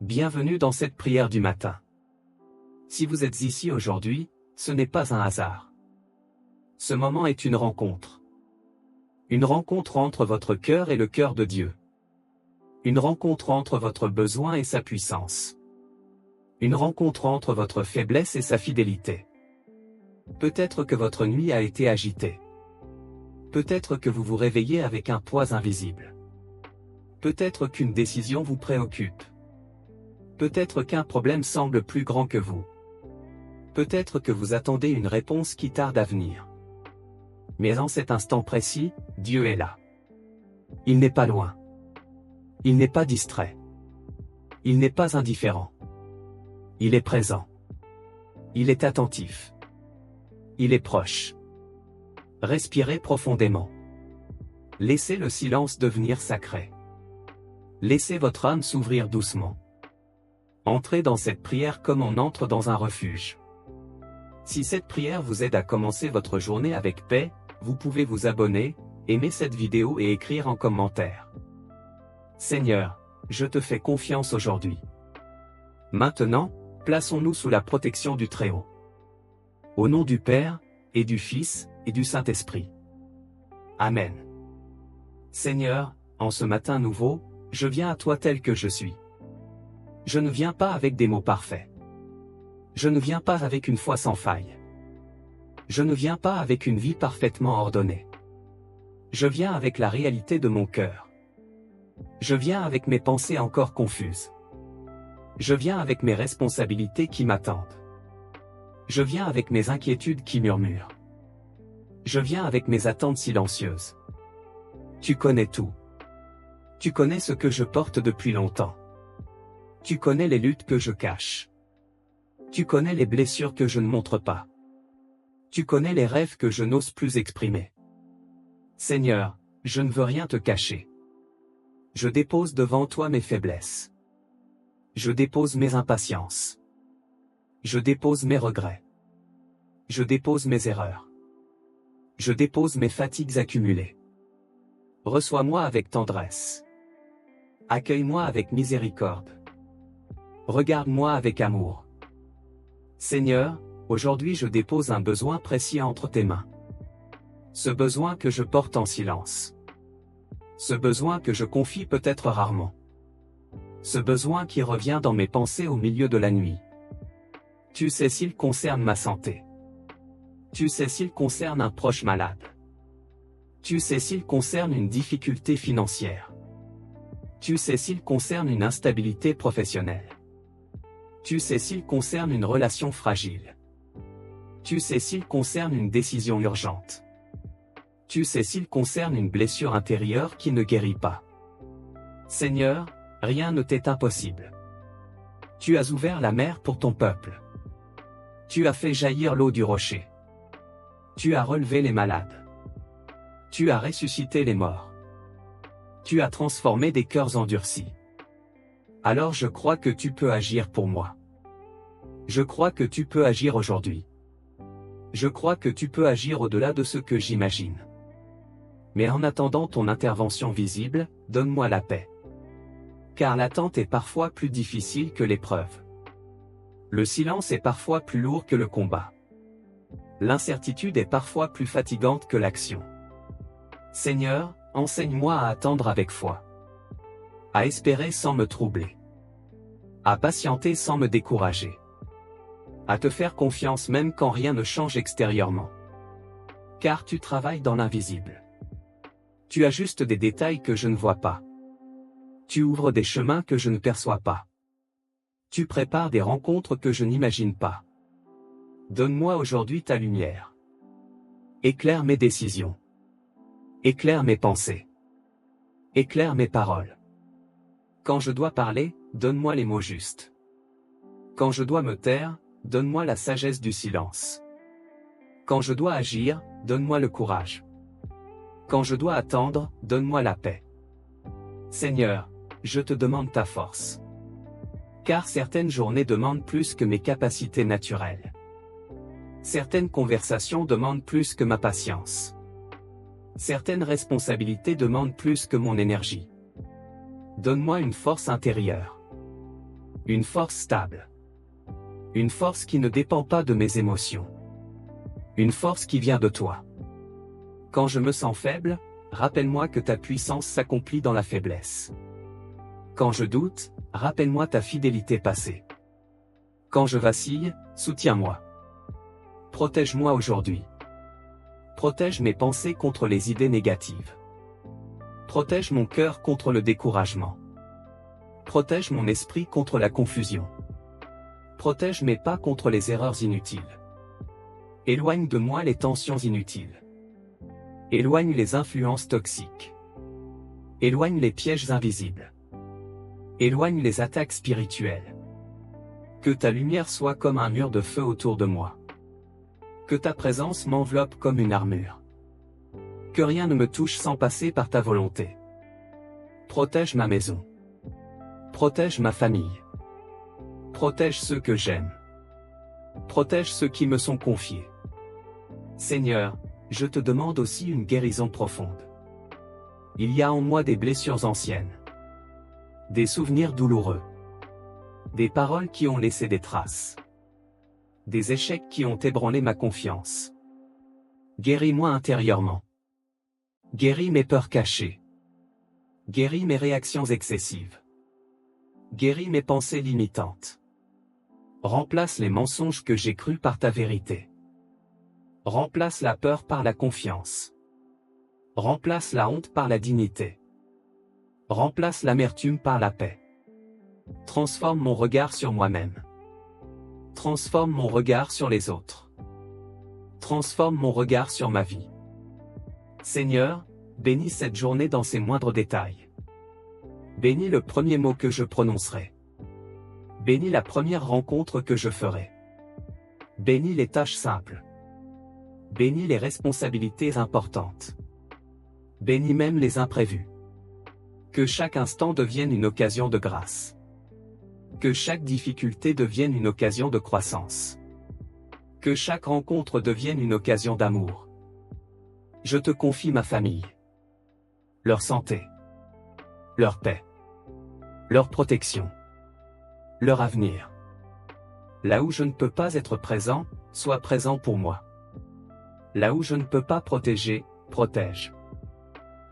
Bienvenue dans cette prière du matin. Si vous êtes ici aujourd'hui, ce n'est pas un hasard. Ce moment est une rencontre. Une rencontre entre votre cœur et le cœur de Dieu. Une rencontre entre votre besoin et sa puissance. Une rencontre entre votre faiblesse et sa fidélité. Peut-être que votre nuit a été agitée. Peut-être que vous vous réveillez avec un poids invisible. Peut-être qu'une décision vous préoccupe. Peut-être qu'un problème semble plus grand que vous. Peut-être que vous attendez une réponse qui tarde à venir. Mais en cet instant précis, Dieu est là. Il n'est pas loin. Il n'est pas distrait. Il n'est pas indifférent. Il est présent. Il est attentif. Il est proche. Respirez profondément. Laissez le silence devenir sacré. Laissez votre âme s'ouvrir doucement. Entrez dans cette prière comme on entre dans un refuge. Si cette prière vous aide à commencer votre journée avec paix, vous pouvez vous abonner, aimer cette vidéo et écrire en commentaire. Seigneur, je te fais confiance aujourd'hui. Maintenant, plaçons-nous sous la protection du Très-Haut. Au nom du Père, et du Fils, et du Saint-Esprit. Amen. Seigneur, en ce matin nouveau, je viens à toi tel que je suis. Je ne viens pas avec des mots parfaits. Je ne viens pas avec une foi sans faille. Je ne viens pas avec une vie parfaitement ordonnée. Je viens avec la réalité de mon cœur. Je viens avec mes pensées encore confuses. Je viens avec mes responsabilités qui m'attendent. Je viens avec mes inquiétudes qui murmurent. Je viens avec mes attentes silencieuses. Tu connais tout. Tu connais ce que je porte depuis longtemps. Tu connais les luttes que je cache. Tu connais les blessures que je ne montre pas. Tu connais les rêves que je n'ose plus exprimer. Seigneur, je ne veux rien te cacher. Je dépose devant toi mes faiblesses. Je dépose mes impatiences. Je dépose mes regrets. Je dépose mes erreurs. Je dépose mes fatigues accumulées. Reçois-moi avec tendresse. Accueille-moi avec miséricorde. Regarde-moi avec amour. Seigneur, aujourd'hui je dépose un besoin précis entre tes mains. Ce besoin que je porte en silence. Ce besoin que je confie peut-être rarement. Ce besoin qui revient dans mes pensées au milieu de la nuit. Tu sais s'il concerne ma santé. Tu sais s'il concerne un proche malade. Tu sais s'il concerne une difficulté financière. Tu sais s'il concerne une instabilité professionnelle. Tu sais s'il concerne une relation fragile. Tu sais s'il concerne une décision urgente. Tu sais s'il concerne une blessure intérieure qui ne guérit pas. Seigneur, rien ne t'est impossible. Tu as ouvert la mer pour ton peuple. Tu as fait jaillir l'eau du rocher. Tu as relevé les malades. Tu as ressuscité les morts. Tu as transformé des cœurs endurcis. Alors je crois que tu peux agir pour moi. Je crois que tu peux agir aujourd'hui. Je crois que tu peux agir au-delà de ce que j'imagine. Mais en attendant ton intervention visible, donne-moi la paix. Car l'attente est parfois plus difficile que l'épreuve. Le silence est parfois plus lourd que le combat. L'incertitude est parfois plus fatigante que l'action. Seigneur, enseigne-moi à attendre avec foi. À espérer sans me troubler. À patienter sans me décourager. À te faire confiance même quand rien ne change extérieurement. Car tu travailles dans l'invisible. Tu ajustes des détails que je ne vois pas. Tu ouvres des chemins que je ne perçois pas. Tu prépares des rencontres que je n'imagine pas. Donne-moi aujourd'hui ta lumière. Éclaire mes décisions. Éclaire mes pensées. Éclaire mes paroles. Quand je dois parler, donne-moi les mots justes. Quand je dois me taire, donne-moi la sagesse du silence. Quand je dois agir, donne-moi le courage. Quand je dois attendre, donne-moi la paix. Seigneur, je te demande ta force. Car certaines journées demandent plus que mes capacités naturelles. Certaines conversations demandent plus que ma patience. Certaines responsabilités demandent plus que mon énergie. Donne-moi une force intérieure. Une force stable. Une force qui ne dépend pas de mes émotions. Une force qui vient de toi. Quand je me sens faible, rappelle-moi que ta puissance s'accomplit dans la faiblesse. Quand je doute, rappelle-moi ta fidélité passée. Quand je vacille, soutiens-moi. Protège-moi aujourd'hui. Protège mes pensées contre les idées négatives. Protège mon cœur contre le découragement. Protège mon esprit contre la confusion. Protège mes pas contre les erreurs inutiles. Éloigne de moi les tensions inutiles. Éloigne les influences toxiques. Éloigne les pièges invisibles. Éloigne les attaques spirituelles. Que ta lumière soit comme un mur de feu autour de moi. Que ta présence m'enveloppe comme une armure. Que rien ne me touche sans passer par ta volonté. Protège ma maison. Protège ma famille. Protège ceux que j'aime. Protège ceux qui me sont confiés. Seigneur, je te demande aussi une guérison profonde. Il y a en moi des blessures anciennes. Des souvenirs douloureux. Des paroles qui ont laissé des traces. Des échecs qui ont ébranlé ma confiance. Guéris-moi intérieurement. Guéris mes peurs cachées. Guéris mes réactions excessives. Guéris mes pensées limitantes. Remplace les mensonges que j'ai crus par ta vérité. Remplace la peur par la confiance. Remplace la honte par la dignité. Remplace l'amertume par la paix. Transforme mon regard sur moi-même. Transforme mon regard sur les autres. Transforme mon regard sur ma vie. Seigneur, bénis cette journée dans ses moindres détails. Bénis le premier mot que je prononcerai. Bénis la première rencontre que je ferai. Bénis les tâches simples. Bénis les responsabilités importantes. Bénis même les imprévus. Que chaque instant devienne une occasion de grâce. Que chaque difficulté devienne une occasion de croissance. Que chaque rencontre devienne une occasion d'amour. Je te confie ma famille. Leur santé. Leur paix. Leur protection. Leur avenir. Là où je ne peux pas être présent, sois présent pour moi. Là où je ne peux pas protéger, protège.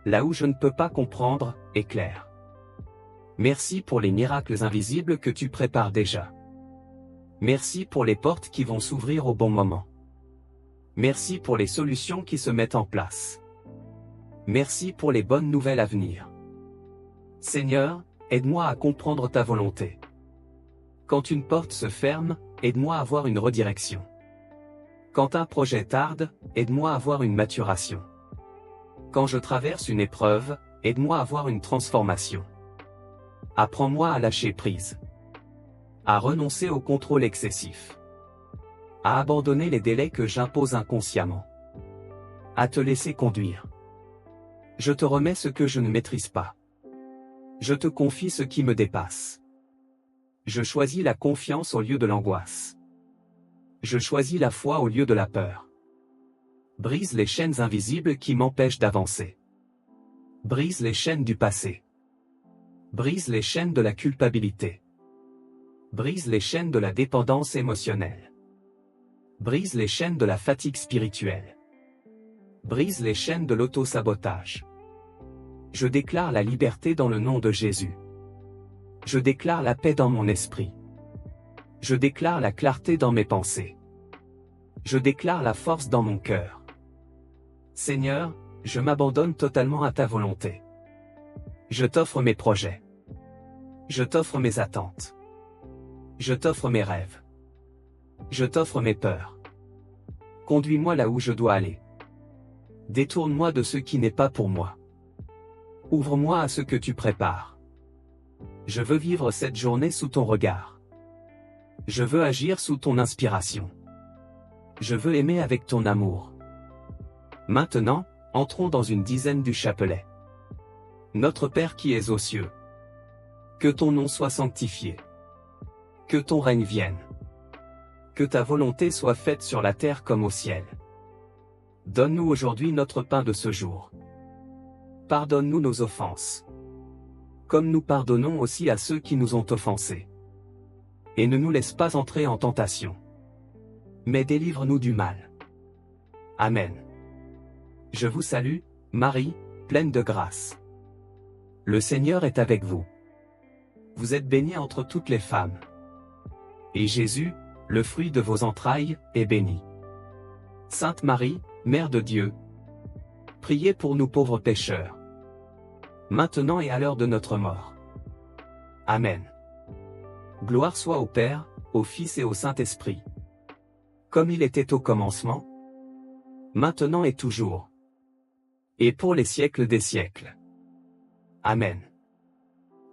Là où je ne peux pas comprendre, éclaire. Merci pour les miracles invisibles que tu prépares déjà. Merci pour les portes qui vont s'ouvrir au bon moment. Merci pour les solutions qui se mettent en place. Merci pour les bonnes nouvelles à venir. Seigneur, aide-moi à comprendre ta volonté. Quand une porte se ferme, aide-moi à avoir une redirection. Quand un projet tarde, aide-moi à avoir une maturation. Quand je traverse une épreuve, aide-moi à avoir une transformation. Apprends-moi à lâcher prise. À renoncer au contrôle excessif. À abandonner les délais que j'impose inconsciemment. À te laisser conduire. Je te remets ce que je ne maîtrise pas. Je te confie ce qui me dépasse. Je choisis la confiance au lieu de l'angoisse. Je choisis la foi au lieu de la peur. Brise les chaînes invisibles qui m'empêchent d'avancer. Brise les chaînes du passé. Brise les chaînes de la culpabilité. Brise les chaînes de la dépendance émotionnelle. Brise les chaînes de la fatigue spirituelle. Brise les chaînes de l'auto-sabotage. Je déclare la liberté dans le nom de Jésus. Je déclare la paix dans mon esprit. Je déclare la clarté dans mes pensées. Je déclare la force dans mon cœur. Seigneur, je m'abandonne totalement à ta volonté. Je t'offre mes projets. Je t'offre mes attentes. Je t'offre mes rêves. Je t'offre mes peurs. Conduis-moi là où je dois aller. Détourne-moi de ce qui n'est pas pour moi. Ouvre-moi à ce que tu prépares. Je veux vivre cette journée sous ton regard. Je veux agir sous ton inspiration. Je veux aimer avec ton amour. Maintenant, entrons dans une dizaine du chapelet. Notre Père qui es aux cieux. Que ton nom soit sanctifié. Que ton règne vienne. Que ta volonté soit faite sur la terre comme au ciel. Donne-nous aujourd'hui notre pain de ce jour. Pardonne-nous nos offenses. Comme nous pardonnons aussi à ceux qui nous ont offensés. et ne nous laisse pas entrer en tentation. Mais délivre-nous du mal. Amen. Je vous salue, Marie, pleine de grâce. Le Seigneur est avec vous. Vous êtes bénie entre toutes les femmes. Et Jésus, le fruit de vos entrailles, est béni. Sainte Marie, Mère de Dieu, priez pour nous pauvres pécheurs, maintenant et à l'heure de notre mort. Amen. Gloire soit au Père, au Fils et au Saint-Esprit, comme il était au commencement, maintenant et toujours, et pour les siècles des siècles. Amen.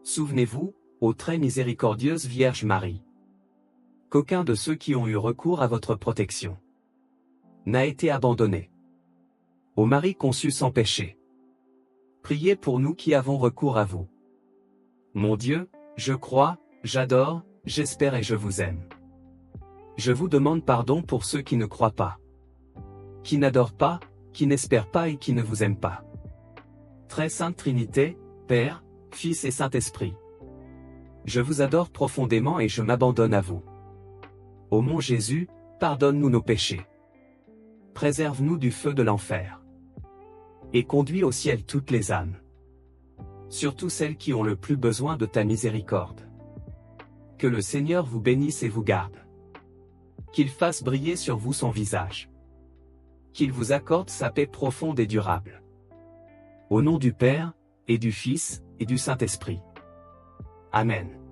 Souvenez-vous, ô très miséricordieuse Vierge Marie, qu'aucun de ceux qui ont eu recours à votre protection n'a été abandonné. Ô Marie conçue sans péché, priez pour nous qui avons recours à vous. Mon Dieu, je crois, j'adore, j'espère et je vous aime. Je vous demande pardon pour ceux qui ne croient pas, qui n'adorent pas, qui n'espèrent pas et qui ne vous aiment pas. Très Sainte Trinité, Père, Fils et Saint-Esprit, je vous adore profondément et je m'abandonne à vous. Ô mon Jésus, pardonne-nous nos péchés. Préserve-nous du feu de l'enfer. Et conduis au ciel toutes les âmes. Surtout celles qui ont le plus besoin de ta miséricorde. Que le Seigneur vous bénisse et vous garde. Qu'il fasse briller sur vous son visage. Qu'il vous accorde sa paix profonde et durable. Au nom du Père, et du Fils, et du Saint-Esprit. Amen.